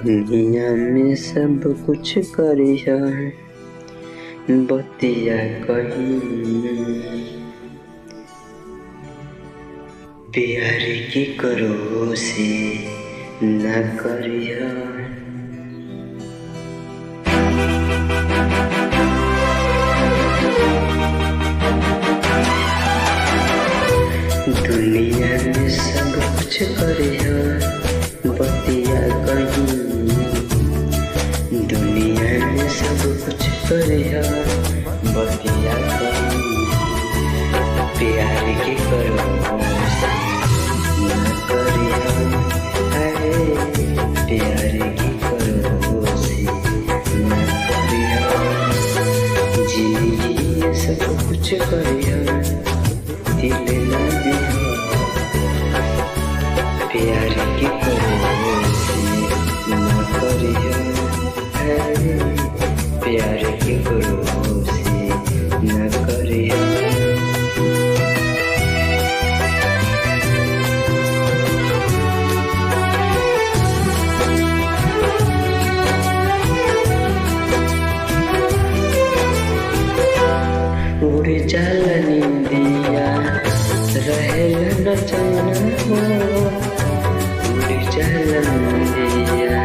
दुनिया में सब कुछ करिया बतिया कहीं प्यार की करो से न करिया। दुनिया में सब कुछ करिया बतिया कहीं, दुनिया में सब कुछ करिया बतिया कहीं प्यार की करो न करिया। प्यार की करो से न करिया। जिंदगी में सब कुछ करिया दिल न दिया। प्यार की करो से न करिया। प्यार की करो से न करिया। उड़ जाला नींदिया रहेला न चैना हो। उड़ जाला नींदिया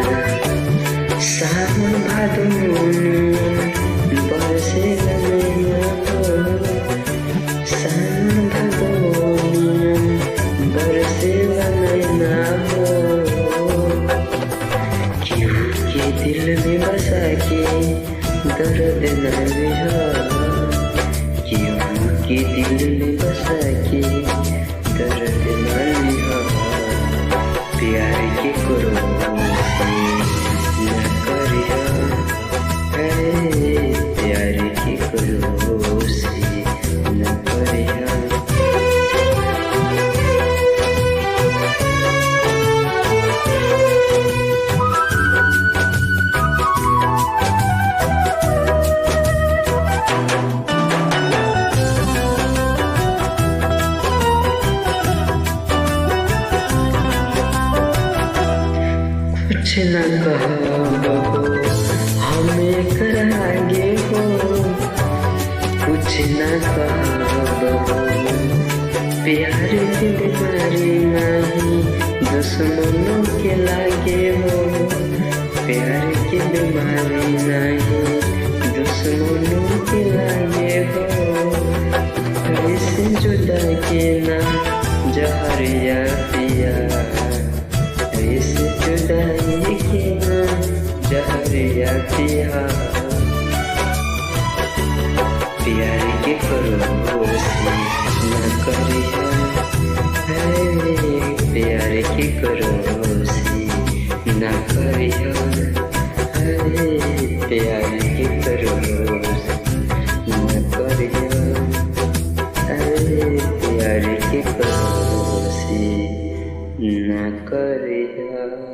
सावन भादोन बरसेला नैना हो। सावन भादोन बरसेला नैना हो। क्यों के दिल में बसा के दर्द न बिहा। के दिल में बसा के दर्द न लिहा। प्यार की करो से न करिया। प्यार की करो से न करिया। कुछ न कहो हमें करागे हो। कुछ न कहो प्यार की बीमारी नहीं दुश्मनों के लागे हो। प्यार की बीमारी नहीं दुश्मनों के लागे हो। ऐसे जुदा के ना जहरिया पिया। ऐसे जुदाई के ना जहरिया पिया। प्यार के करो से न करिया। प्यार के करो से न करिया। प्यार के करो से न करिया। प्यार के करो से न करिया।